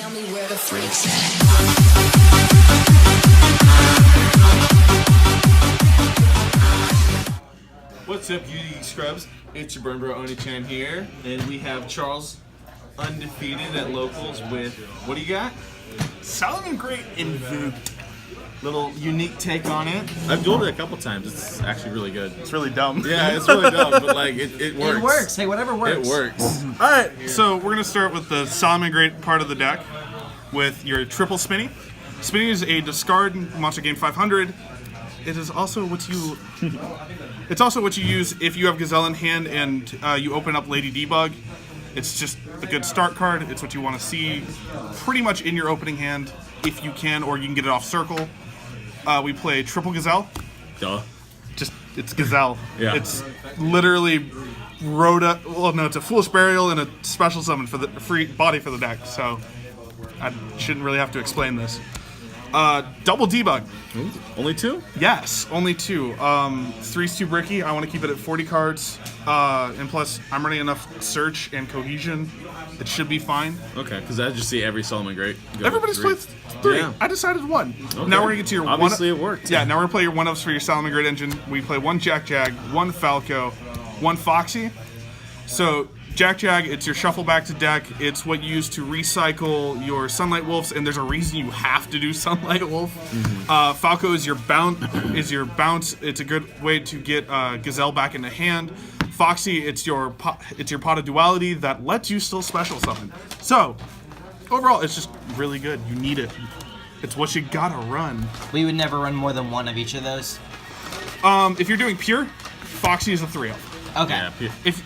Tell me where the freaks at. What's up, you scrubs? It's your burn bro Oni-chan here, and we have Charles Undefeated at locals with, what do you got? Salamangreat invoked. Little unique take on it. I've dueled it a couple times. It's actually really good. It's really dumb. Yeah, it's really dumb, but like it works. It works. Hey, whatever works. It works. All right, so we're gonna start with the Salamangreat part of the deck with your triple Spinny. Spinny is a discard monster game 500. It is also what you. It's also what you use if you have Gazelle in hand and you open up Lady Debug. It's just a good start card. It's what you want to see pretty much in your opening hand if you can, or you can get it off circle. We play triple Gazelle. Duh. Just it's Gazelle. Yeah. It's literally Rhoda. Well, no, it's a Foolish Burial and a special summon for the free body for the deck. So I shouldn't really have to explain this. Double Debug. Ooh, only two? Yes, only two. Three's too bricky. I want to keep it at 40 cards. And plus, I'm running enough search and cohesion. It should be fine. Okay, because I just see every Salamangreat. Everybody's played three. Yeah. I decided one. Okay. Now we're gonna get to your Obviously one. it worked. Yeah. Now we're gonna play your one-ups for your Salamangreat engine. We play one Jack Jag, one Falco, one Foxy. So Jack Jag, it's your shuffle back to deck. It's what you use to recycle your Sunlight Wolves, and there's a reason you have to do Sunlight Wolf. Mm-hmm. Falco is your bounce. It's a good way to get Gazelle back into hand. Foxy, it's your pot of duality that lets you still special summon. So overall, it's just really good. You need it. It's what you gotta run. We would never run more than one of each of those. If you're doing pure, Foxy is a 3-0. Okay. Yeah, If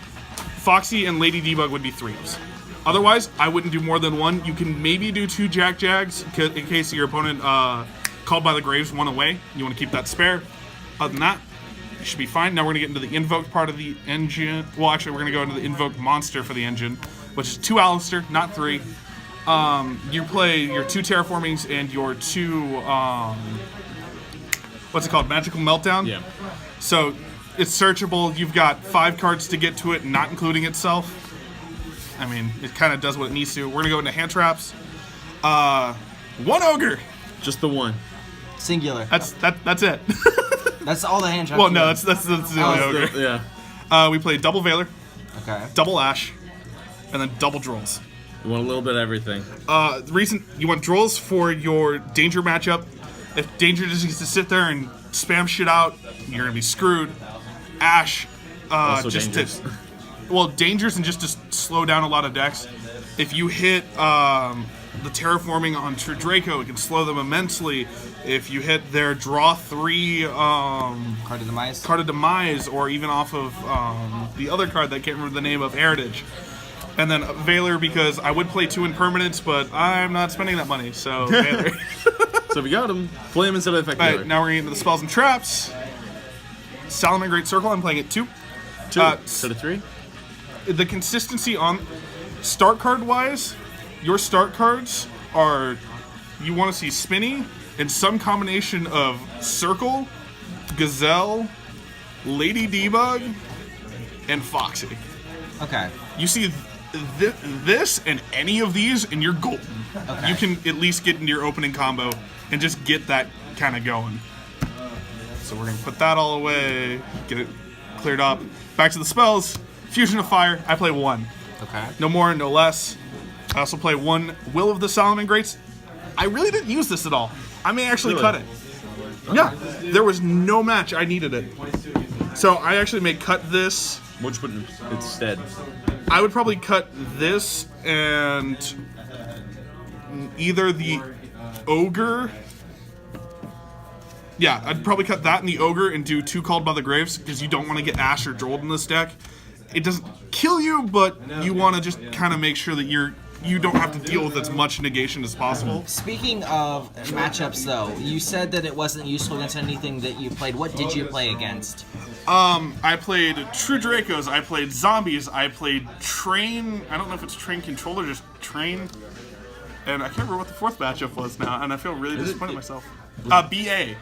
Foxy and Lady Debug would be 3-0s. Otherwise, I wouldn't do more than one. You can maybe do two Jack Jags in case your opponent called by the graves one away. You want to keep that spare. Other than that, you should be fine. Now we're going to get into the invoked part of the engine. Well, actually, we're going to go into the invoked monster for the engine, which is 2 Alistair, not 3. You play your 2 terraformings and your 2, what's it called, Magical Meltdown? Yeah. So it's searchable. You've got 5 cards to get to it, not including itself. I mean, it kind of does what it needs to. We're going to go into hand traps. 1 Ogre. Just the one. Singular. That's it. That's all the hand traps. Well, you no, have. that's the only Ogre. Yeah. We play double Veiler, Okay. double Ash, and then double Drolls. You want a little bit of everything. The reason you want Drolls for your Danger matchup. If Danger just needs to sit there and spam shit out, you're going to be screwed. Ash, Also just dangerous. dangerous and just to slow down a lot of decks. If you hit the terraforming on True Draco, it can slow them immensely. If you hit their draw 3 Card of Demise. card of Demise, or even off of the other card that I can't remember the name of, Heritage. And then Veiler, because I would play 2 impermanents, but I'm not spending that money, so Veiler. So if you got him, play him instead of Effect Alright, Dealer. now we're getting into the spells and traps. Salamangreat Circle, I'm playing it 2. 2 instead of 3. The consistency on start card wise, your start cards are, you want to see Spinny and some combination of Circle, Gazelle, Lady Debug, and Foxy. Okay. You see this and any of these, and you're golden. Okay. You can at least get into your opening combo and just get that kind of going. So we're going to put that all away, get it cleared up. Back to the spells. Fusion of Fire, I play 1. Okay. No more, no less. I also play 1 Will of the Salamangreats. I really didn't use this at all. I may actually Really? cut it. Yeah, there was no match I needed it. So I actually may cut this. Which would instead? I would probably cut this and either the Ogre. Yeah, I'd probably cut that and the Ogre and do 2 Called by the Graves, because you don't want to get Ash or Drold in this deck. It doesn't kill you, but you want to just kind of make sure that you don't have to deal with as much negation as possible. Speaking of matchups, though, you said that it wasn't useful against anything that you played. What did you play against? I played True Dracos, I played Zombies, I played Train, I don't know if it's Train Control or just Train, and I can't remember what the 4th matchup was now, and I feel really disappointed in myself. BA.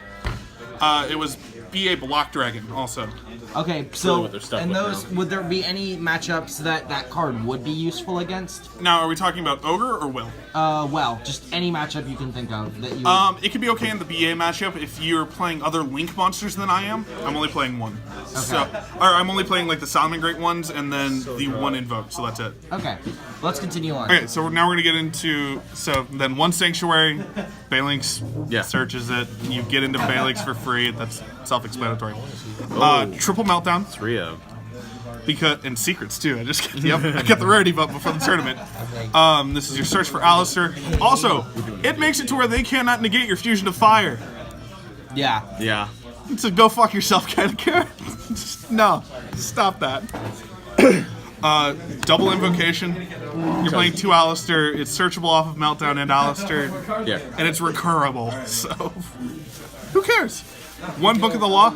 It was BA Block Dragon also. Okay, Really so what they're stuck and with those would there be any matchups that card would be useful against? Now, are we talking about Ogre or Will? Well, just any matchup you can think of that you. It could be okay in the BA matchup if you're playing other Link monsters than I am. I'm only playing one. So, or I'm only playing like the salamangreat ones and then the one invoked, so that's it. Okay, let's continue on. Okay, so now we're gonna get into then one sanctuary, Balinx searches it. You get into Balinx for free. That's self-explanatory. Triple meltdown 3-0. because and secrets too. I got the rarity bump before the tournament. This is your search for Alistair. Also, it makes it to where they cannot negate your fusion of fire. Yeah. Yeah. It's a go fuck yourself kind of card. No, stop that. Double invocation. You're playing 2 Alistair. It's searchable off of Meltdown and Alistair. Yeah. And it's recurrable, so who cares? 1 Book of the Law.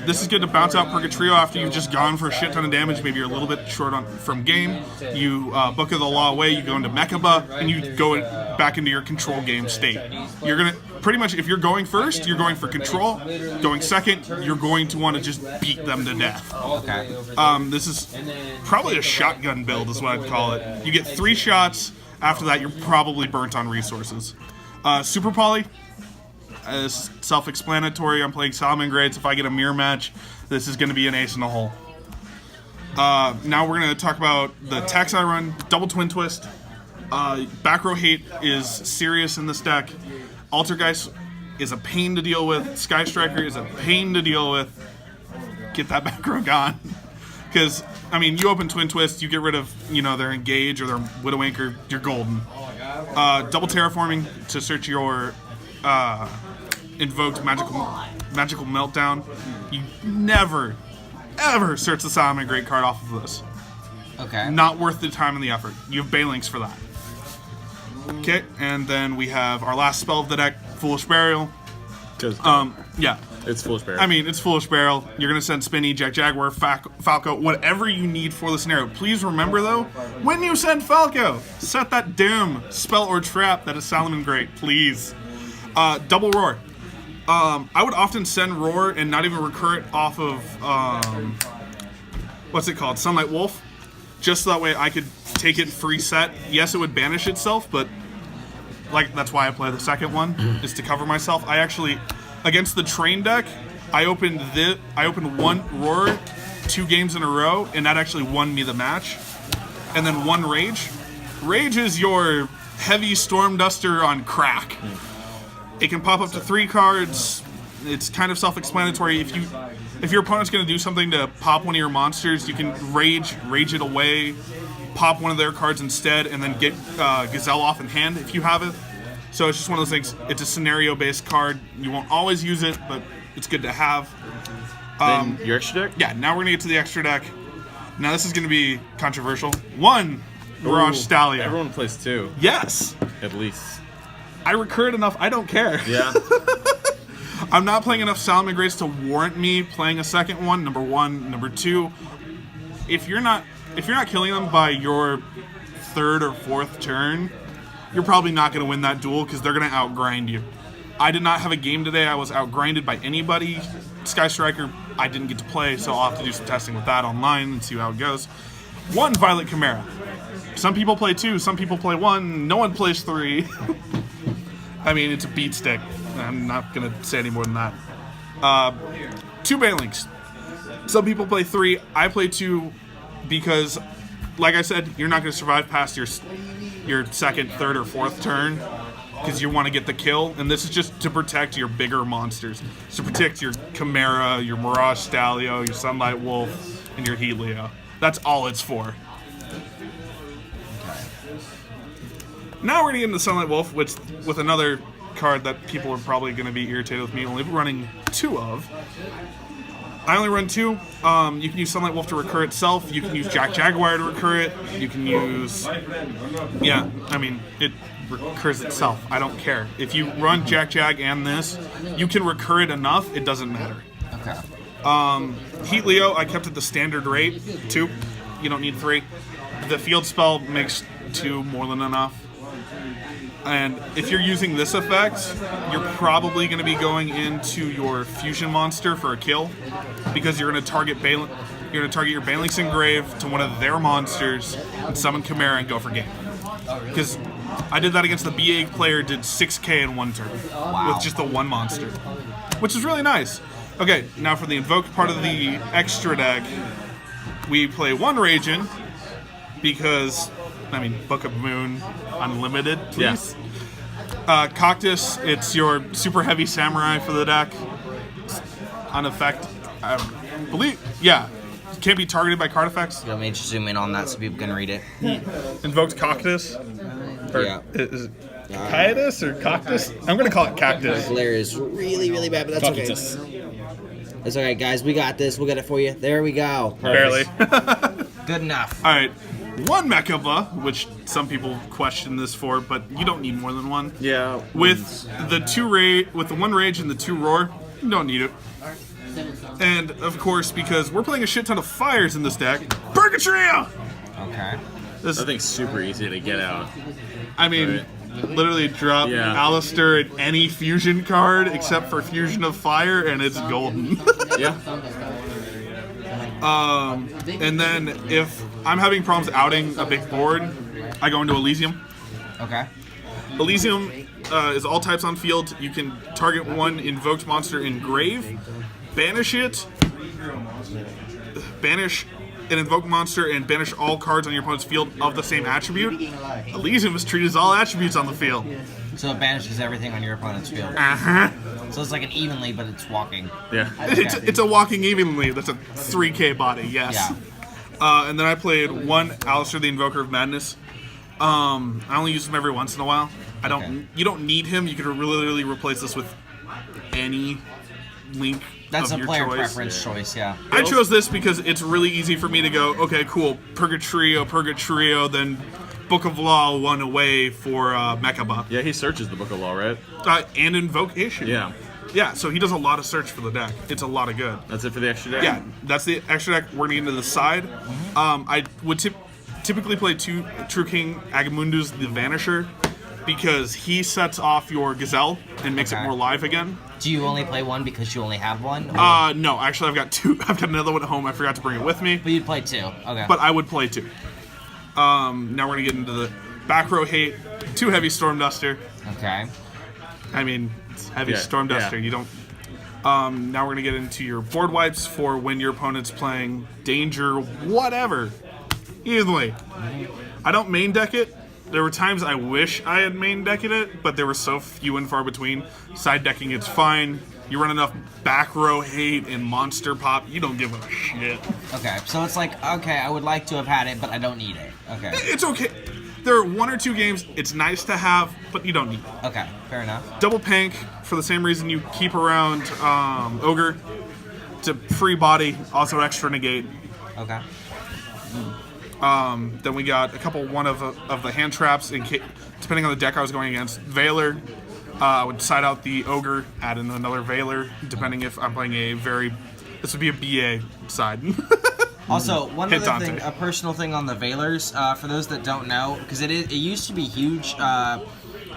This is good to bounce out Purgatrio after you've just gone for a shit ton of damage. Maybe you're a little bit short from game. You Book of the Law away, you go into Mechaba, and you go back into your control game state. You're going to, pretty much, if you're going first, you're going for control. Going second, you're going to want to just beat them to death. Okay. This is probably a shotgun build is what I'd call it. You get 3 shots. After that, you're probably burnt on resources. Super Poly. It's self-explanatory. I'm playing salamangreats. If I get a mirror match, this is going to be an ace in the hole. Now we're going to talk about the attacks I run. Double Twin Twist. Back row hate is serious in this deck. Altergeist is a pain to deal with. Sky Striker is a pain to deal with. Get that back row gone. Because, I mean, you open Twin Twist, you get rid of, their Engage or their Widow Anchor, you're golden. Double Terraforming to search your invoked magical meltdown. You never, ever search the salamangreat card off of this. Okay. Not worth the time and the effort. You have Balinx for that. Okay, and then we have our last spell of the deck, Foolish Burial. Yeah. It's Foolish Burial. I mean, it's Foolish Burial. You're going to send Spinny, Jack Jaguar, Falco, whatever you need for the scenario. Please remember, though, when you send Falco, set that damn spell or trap that is salamangreat, please. Double Roar. I would often send Roar and not even recur it off of, what's it called? Sunlight Wolf. Just so that way I could take it free set. Yes, it would banish itself, but that's why I play the second one, is to cover myself. I actually, against the train deck, I opened 1 Roar 2 games in a row, and that actually won me the match. And then 1 Rage. Rage is your heavy Storm Duster on crack. It can pop up to 3 cards. It's kind of self-explanatory. If your opponent's going to do something to pop one of your monsters, you can rage it away, pop one of their cards instead, and then get Gazelle off in hand if you have it. So it's just one of those things. It's a scenario-based card. You won't always use it, but it's good to have. Then your extra deck? Yeah, now we're going to get to the extra deck. Now this is going to be controversial. 1, Mirage Stallion. Everyone plays 2. Yes! At least. I recur it enough. I don't care. Yeah. I'm not playing enough salamangreats to warrant me playing a second one. Number 1, number 2. If you're not killing them by your 3rd or 4th turn, you're probably not going to win that duel because they're going to outgrind you. I did not have a game today. I was outgrinded by anybody. Sky Striker, I didn't get to play, so I'll have to do some testing with that online and see how it goes. 1 Violet Chimera. Some people play 2, some people play 1, no one plays 3. I mean, it's a beat stick. I'm not going to say any more than that. 2 Balinx. Some people play 3. I play 2 because, like I said, you're not going to survive past your 2nd, 3rd, or 4th turn because you want to get the kill. And this is just to protect your bigger monsters. It's to protect your Chimera, your Mirage Stallion, your Sunlight Wolf, and your Helio. That's all it's for. Now we're going to get into Sunlight Wolf, which with another card that people are probably going to be irritated with me only running 2 of. I only run 2. You can use Sunlight Wolf to recur itself. You can use Jack Jaguar to recur it. You can use... Yeah, I mean, it recurs itself. I don't care. If you run Jack Jag and this, you can recur it enough, it doesn't matter. Okay. Heat Leo, I kept at the standard rate, 2. You don't need 3. The field spell makes 2 more than enough. And if you're using this effect, you're probably going to be going into your fusion monster for a kill, because you're going to target your Baneling's Engrave to one of their monsters and summon Chimera and go for game. Because I did that against the BA player, did 6k in 1 turn with just the 1 monster, which is really nice. Okay, now for the invoked part of the extra deck, we play 1 Ragin, because, I mean, Book of Moon, unlimited, please. Cactus, it's your super heavy samurai for the deck. On effect, I believe, can't be targeted by card effects. You want me to zoom in on that so people can read it? Invoked Cactus. Or Yeah. Is it Cactus or Cactus? I'm going to call it Cactus. Glare is really, really bad, but that's okay. It's okay, guys. We got this. We'll get it for you. There we go. Barely. Good enough. All right. 1 Mechaba, which some people question this for, but you don't need more than 1. Yeah. With the 1 Rage and the 2 Roar, you don't need it. And of course, because we're playing a shit ton of fires in this deck, Purgatrio! Okay. I think it's super easy to get out. I mean, literally drop Alistair at any fusion card except for Fusion of Fire, and it's golden. Yeah. And then if I'm having problems outing a big board, I go into Elysium. Okay. Elysium is all types on field. You can target 1 invoked monster in grave, banish it, banish an invoked monster, and banish all cards on your opponent's field of the same attribute. Elysium is treated as all attributes on the field. So it banishes everything on your opponent's field. So it's like an evenly, but it's walking. Yeah. It's a walking evenly. That's a 3k body, yes. Yeah. And then I played 1 Alistair the Invoker of Madness. I only use him every once in a while. You don't need him. You could literally replace this with any link That's of a your player choice. preference choice, yeah. I chose this because it's really easy for me to go, okay, cool, Purgatrio, then Book of Law 1 away for Mechaba. Yeah, he searches the Book of Law, right? And Invocation. Yeah. Yeah, so he does a lot of search for the deck. It's a lot of good. That's it for the extra deck? Yeah, that's the extra deck. We're going to get into the side. I would typically play 2 True King Agamundus the Vanisher, because he sets off your Gazelle and makes it more live again. Do you only play 1 because you only have 1? No, actually I've got 2. I've got another one at home. I forgot to bring it with me. But you'd play 2. Okay. But I would play 2. Now we're going to get into the back row hate. 2 heavy Storm Duster. Okay. I mean, it's heavy Storm Duster. You don't... now we're going to get into your board wipes for when your opponent's playing Danger, whatever. Easily. I don't main deck it. There were times I wish I had main decked it, but there were so few and far between. Side decking, it's fine. You run enough back row hate and monster pop, you don't give a shit. Okay, so it's like, okay, I would like to have had it, but I don't need it. Okay. It's okay. There are 1 or 2 games it's nice to have, but you don't need it. Okay, fair enough. Double Pank, for the same reason you keep around Ogre. To free body, also extra negate. Okay. Then we got a couple of the hand traps, depending on the deck I was going against. Veiler, I would side out the Ogre, add in another Veiler, depending if I'm playing this would be a BA side. Also, one Hit other thing, Dante. a personal thing on the Veilers, for those that don't know, because it used to be huge, it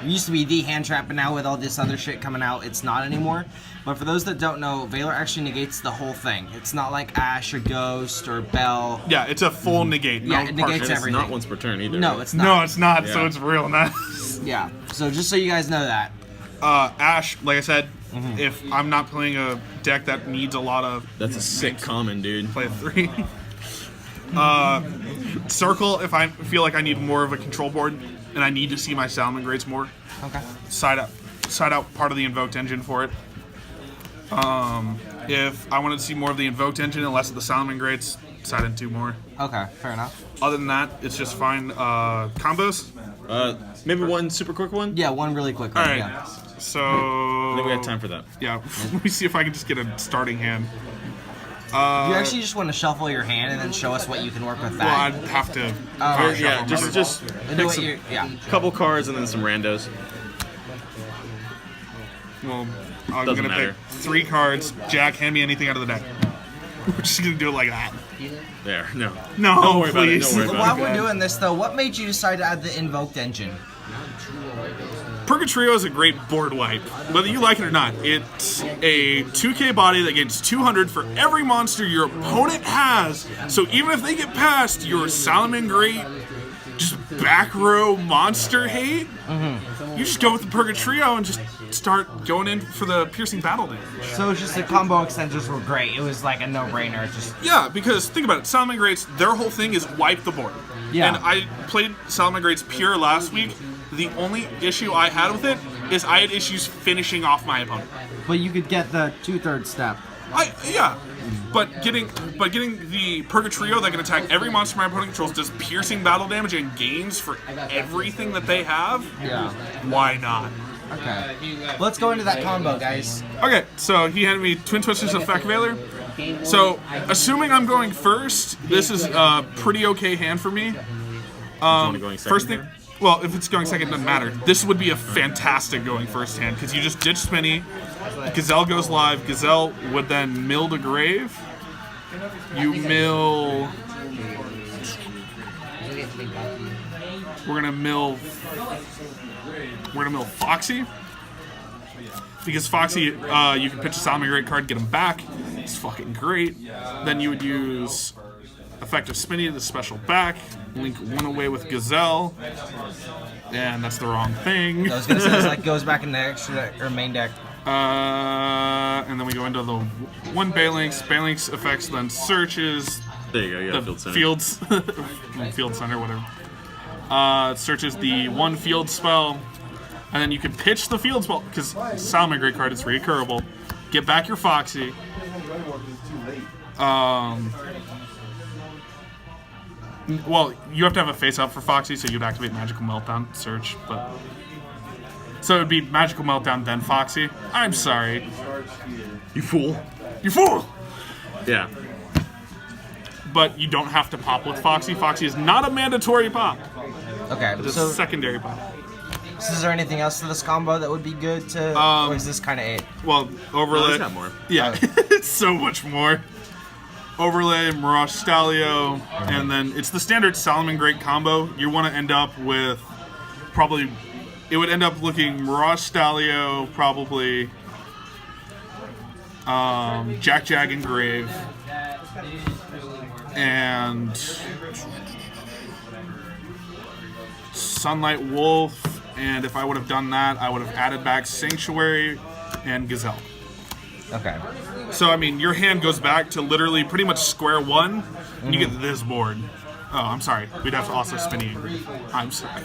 used to be the hand trap, but now with all this other shit coming out, it's not anymore. But for those that don't know, Veiler actually negates the whole thing. It's not like Ash or Ghost or Bell. Yeah, it's a full negate. Yeah, no it negates partial. And it's everything. not once per turn either. No, right? it's not. No, it's not, so Yeah. it's real nice. Yeah, so just so you guys know that. Ash, like I said, if I'm not playing a deck that needs a lot of... That's a sick common, dude. Play a 3. Circle, if I feel like I need more of a control board and I need to see my salamangreats more. Okay. Side out part of the invoked engine for it. If I wanted to see more of the invoked engine and less of the salamangreats, side in 2 more. Okay, fair enough. Other than that, it's just fine. Combos. Maybe 1 super quick one? Yeah, one really quick All one. right. Yeah. So I think we have time for that. Yeah. Let me see if I can just get a starting hand. You actually just want to shuffle your hand and then show us what you can work with Well, that. I'd have to. Yeah, just And do pick what some, you- yeah. couple cards and then some randos. Well, I'm Doesn't gonna matter. pick 3 cards. Jack, hand me anything out of the deck. We're just gonna do it like that. There, no. No, Don't worry about it. please. Don't worry While about it. we're doing this, though, what made you decide to add the invoked engine? Purgatrio is a great board wipe. Whether you like it or not, it's a 2k body that gains 200 for every monster your opponent has. So even if they get past your salamangreat, just back row monster hate, you just go with the Purgatrio and just start going in for the piercing battle damage. So it's just the combo extenders were great. It was like a no-brainer. Just Yeah, because think about it, Salamangreats, their whole thing is wipe the board. Yeah. And I played Salamangreats pure last week. The only issue I had with it is I had issues finishing off my opponent. but you could get the 2/3 step. Yeah. But getting the Purgatrio that can attack every monster my opponent controls, does piercing battle damage and gains for everything that they have. Yeah. Why not? Okay. Let's go into that combo, guys. Okay, so he handed me Twin Twisters Effect Veiler. So, assuming I'm going first, this is a pretty okay hand for me. Only going second First thing, here? well, if it's going second, it doesn't matter. This would be a fantastic going first hand because you just ditch Spinny. Gazelle goes live. Gazelle would then mill to grave. You mill. We're gonna mill Foxy. Because Foxy, you can pitch a salamangreat card, get him back. It's fucking great. Then you would use Effective Spinny, the special back. Link one away with Gazelle. And that's the wrong thing. I was gonna say, it's like goes back in the extra deck, or main deck. And then we go into the one Balinx. Balinx affects then searches There you go. You got the field center. fields, field center, whatever. Searches the one field spell, and then you can pitch the field spell because Salamangreat card is recurable. Get back your Foxy. Well, you have to have a face up for Foxy, so you'd activate Magical Meltdown search, but so it would be Magical Meltdown then Foxy. I'm sorry, You fool. you fool. Yeah. But you don't have to pop with Foxy. Foxy is not a mandatory pop. Okay. It's So, a secondary pop. is there anything else to this combo that would be good to? Or is this kind of it? Well, overlay. there's got more. Yeah, it's so much more. Overlay, Mirage Stalio, and then it's the standard Salamangreat combo. You want to end up with probably. It would end up looking Mirage Stalio, probably Jack and Grave, and Sunlight Wolf. And if I would have done that, I would have added back Sanctuary and Gazelle. Okay. So, I mean, your hand goes back to literally pretty much square one, and you get this board. Oh, I'm sorry. We'd have to also spinny. I'm sorry.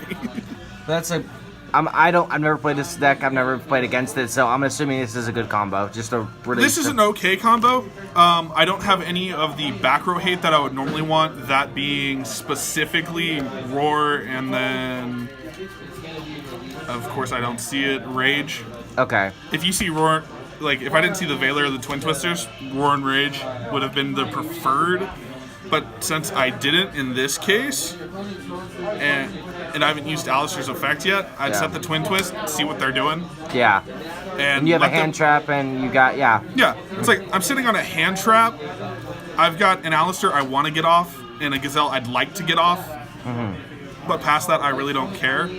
That's a. I've never played this deck. I've never played against it, so I'm assuming this is a good combo. Just a really. This is an okay combo. I don't have any of the back row hate that I would normally want, that being specifically Roar, and then, of course, I don't see it, Rage. Okay. If you see Roar, like, if I didn't see the Veiler or the Twin Twisters, Roar and Rage would have been the preferred. But since I didn't in this case, and I haven't used Alistair's effect yet, I'd set the Twin Twist, see what they're doing. Yeah. And You have a let them- hand trap, and you got Yeah, it's like I'm sitting on a hand trap. I've got an Alistair I want to get off, and a Gazelle I'd like to get off. But past that, I really don't care.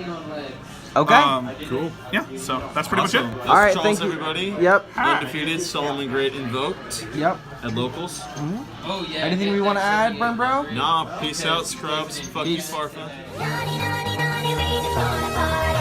Okay. Cool. Yeah, so that's pretty Awesome. much it. That's All right, Charles, thank you. everybody. Yep. Undefeated, Salamangreat invoked Yep. at locals. Anything we want to add, Burn Bro? Nah, peace out, scrubs. Fuck you, Peace. Farfa. Naughty, naughty, naughty, reason for the party.